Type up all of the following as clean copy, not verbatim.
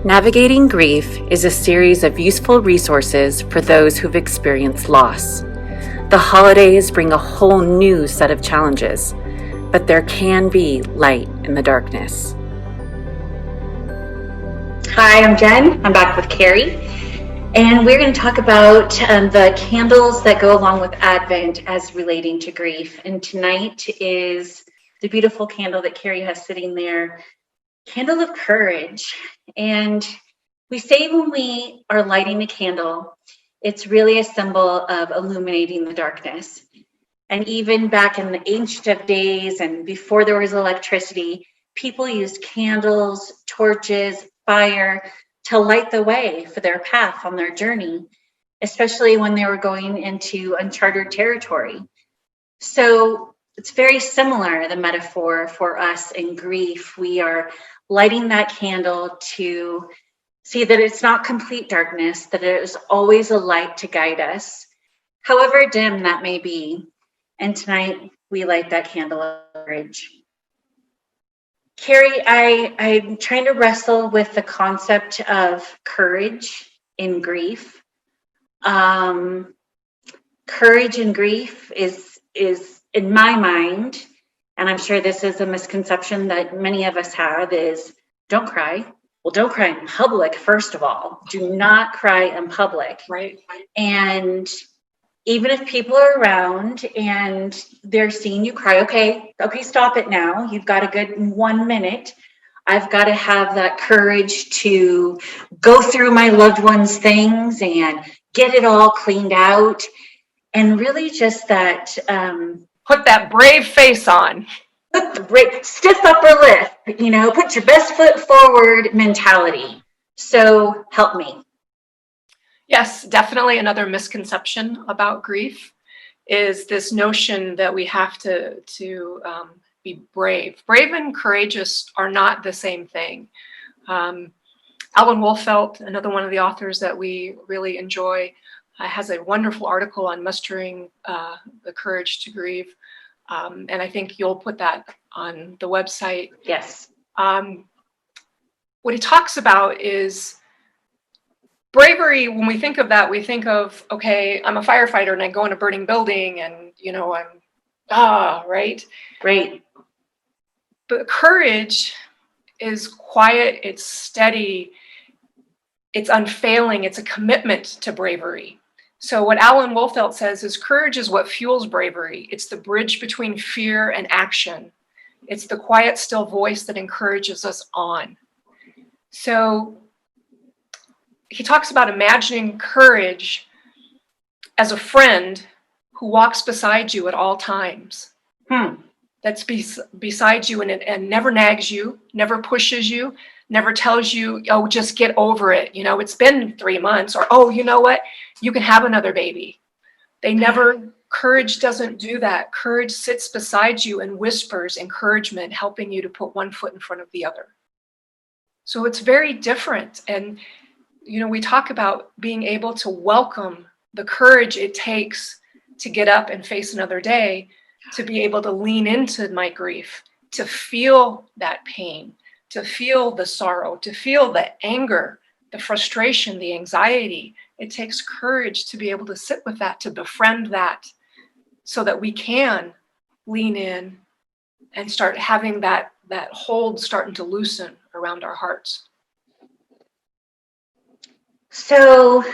Navigating Grief is a series of useful resources for those who've experienced loss. The holidays bring a whole new set of challenges, but there can be light in the darkness. Hi, I'm Jen. I'm back with Carrie, and we're going to talk about the candles that go along with Advent as relating to grief. And tonight is the beautiful candle that Carrie has sitting there, Candle of Courage. And we say when we are lighting a candle, it's really a symbol of illuminating the darkness. And even back in the ancient of days and before there was electricity, people used candles, torches, fire to light the way for their path on their journey, especially when they were going into uncharted territory. So it's very similar, the metaphor for us in grief. We are lighting that candle to see that it's not complete darkness, that it is always a light to guide us, however dim that may be. And tonight we light that candle of courage. Carrie, I'm trying to wrestle with the concept of courage in grief. Courage in grief is in my mind, and I'm sure this is a misconception that many of us have, is don't cry. Well, don't cry in public, first of all. Do not cry in public. Right. And even if people are around and they're seeing you cry, okay, stop it now. You've got a good 1 minute. I've got to have that courage to go through my loved one's things and get it all cleaned out. And really just that... put that brave face on. Put the brave, stiff upper lip, put your best foot forward mentality. So help me. Yes, definitely another misconception about grief is this notion that we have to be brave. Brave and courageous are not the same thing. Alan Wolfelt, another one of the authors that we really enjoy, has a wonderful article on mustering the courage to grieve. And I think you'll put that on the website. Yes. What he talks about is bravery. When we think of that, we think of, okay, I'm a firefighter and I go in a burning building and, right? Great. But courage is quiet, it's steady, it's unfailing, it's a commitment to bravery. So what Alan Wolfelt says is courage is what fuels bravery. It's the bridge between fear and action. It's the quiet, still voice that encourages us on. So he talks about imagining courage as a friend who walks beside you at all times. That's beside you and never nags you, never pushes you, never tells you, oh, just get over it. It's been 3 months, or, oh, you know what? You can have another baby. Courage doesn't do that. Courage sits beside you and whispers encouragement, helping you to put one foot in front of the other. So it's very different. And, we talk about being able to welcome the courage it takes to get up and face another day, to be able to lean into my grief, to feel that pain, to feel the sorrow, to feel the anger, the frustration, the anxiety. It takes courage to be able to sit with that, to befriend that, so that we can lean in and start having that hold starting to loosen around our hearts. So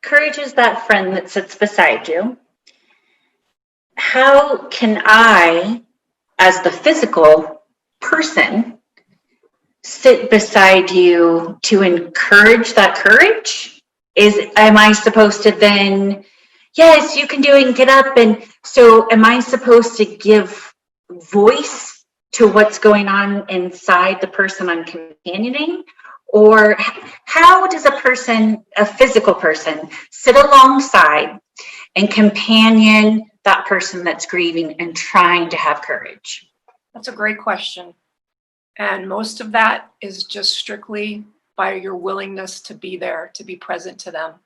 courage is that friend that sits beside you. How can I, as the physical person, sit beside you to encourage that courage? Am I supposed to then, yes, you can do it and get up? And so am I supposed to give voice to what's going on inside the person I'm companioning? Or how does a physical person, sit alongside and companion that person that's grieving and trying to have courage? That's a great question. And most of that is just strictly by your willingness to be there, to be present to them,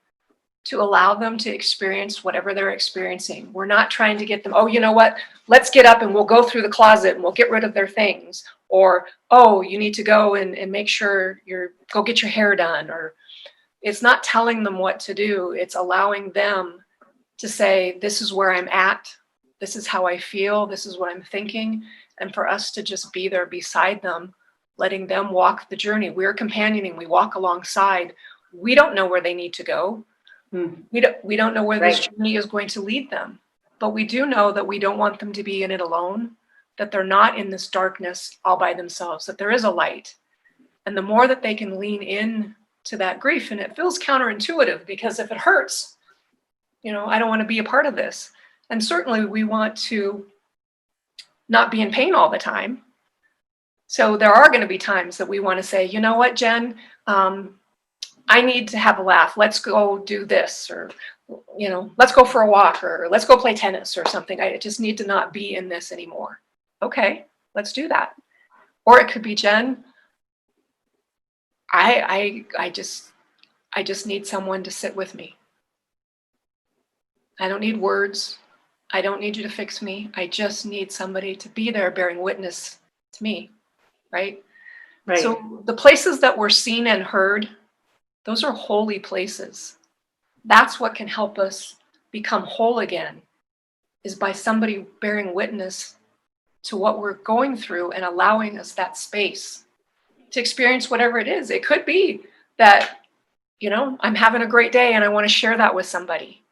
to allow them to experience whatever they're experiencing. We're not trying to get them, oh, you know what, let's get up and we'll go through the closet and we'll get rid of their things. Or, oh, you need to go and make sure go get your hair done. Or it's not telling them what to do. It's allowing them to say, this is where I'm at. This is how I feel. This is what I'm thinking. And for us to just be there beside them, letting them walk the journey. We're companioning. We walk alongside. We don't know where they need to go. We don't know where this journey is going to lead them. But we do know that we don't want them to be in it alone, that they're not in this darkness all by themselves, that there is a light. And the more that they can lean in to that grief, and it feels counterintuitive, because if it hurts, I don't want to be a part of this. And certainly we want to not be in pain all the time. So there are going to be times that we want to say, you know what, Jen, I need to have a laugh. Let's go do this, or, let's go for a walk, or let's go play tennis or something. I just need to not be in this anymore. Okay, let's do that. Or it could be, Jen, I just need someone to sit with me. I don't need words. I don't need you to fix me. I just need somebody to be there bearing witness to me, right? Right. So the places that we're seen and heard, those are holy places. That's what can help us become whole again, is by somebody bearing witness to what we're going through and allowing us that space to experience whatever it is. It could be that, I'm having a great day and I want to share that with somebody.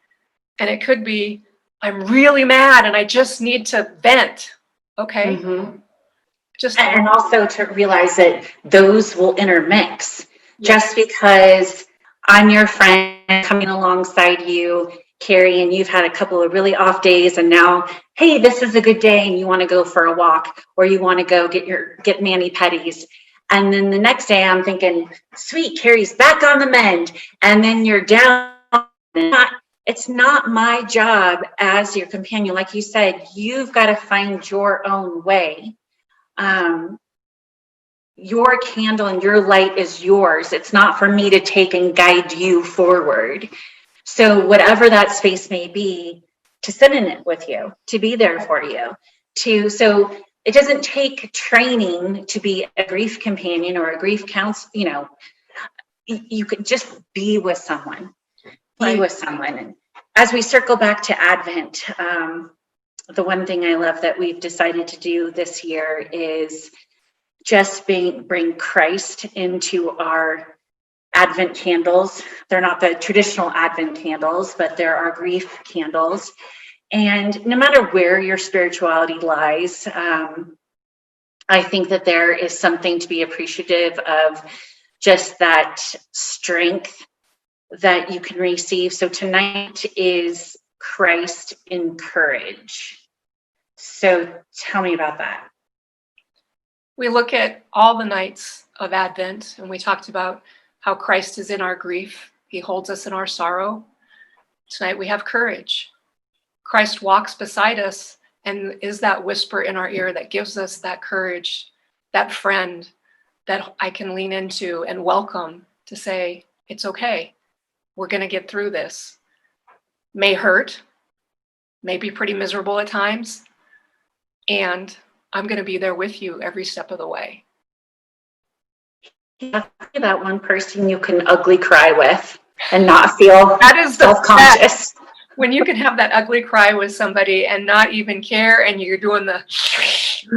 And it could be, I'm really mad and I just need to vent. Okay. Mm-hmm. And also to realize that those will intermix. Just because I'm your friend coming alongside you, Carrie, and you've had a couple of really off days, and now, hey, this is a good day and you want to go for a walk, or you want to go get mani-pedis. And then the next day I'm thinking, sweet, Carrie's back on the mend. And then you're down. It's not my job as your companion. Like you said, you've got to find your own way. Your candle and your light is yours. It's not for me to take and guide you forward. So whatever that space may be, to sit in it with you, to be there for you, so it doesn't take training to be a grief companion or a grief counselor. You could just be with someone, with someone. And as we circle back to Advent, the one thing I love that we've decided to do this year is just bring Christ into our Advent candles. They're not the traditional Advent candles, but they're our grief candles. And no matter where your spirituality lies, I think that there is something to be appreciative of, just that strength that you can receive. So tonight is Christ in Courage. So tell me about that. We look at all the nights of Advent, and we talked about how Christ is in our grief. He holds us in our sorrow. Tonight we have courage. Christ walks beside us and is that whisper in our ear that gives us that courage, that friend that I can lean into and welcome to say, it's okay. We're going to get through this. May hurt, may be pretty miserable at times, and I'm going to be there with you every step of the way. That one person you can ugly cry with and not feel that is the self-conscious. best. When you can have that ugly cry with somebody and not even care, and you're doing the snotty.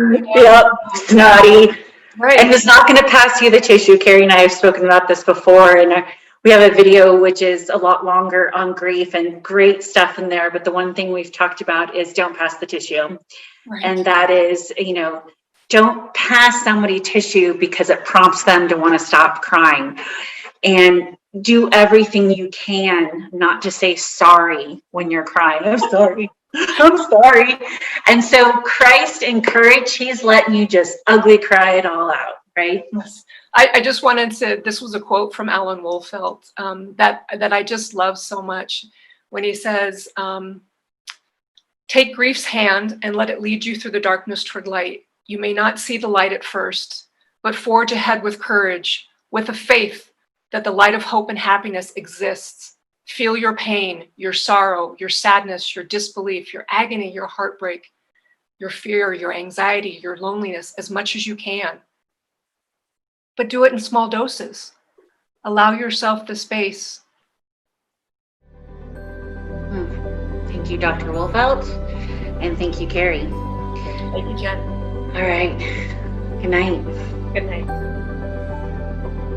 Right. And it's not going to pass you the tissue. Carrie and I have spoken about this before, and we have a video which is a lot longer on grief and great stuff in there. But the one thing we've talked about is don't pass the tissue. Right. And that is, don't pass somebody tissue because it prompts them to want to stop crying. And do everything you can not to say sorry when you're crying. I'm sorry. I'm sorry. And so Christ in Courage, he's letting you just ugly cry it all out, right? Yes. I just wanted to, this was a quote from Alan Wolfelt that I just love so much, when he says, take grief's hand and let it lead you through the darkness toward light. You may not see the light at first, but forge ahead with courage, with a faith that the light of hope and happiness exists. Feel your pain, your sorrow, your sadness, your disbelief, your agony, your heartbreak, your fear, your anxiety, your loneliness as much as you can. But do it in small doses. Allow yourself the space. Thank you, Dr. Wolfelt, and thank you, Carrie. Thank you, Jen. All right. Good night. Good night.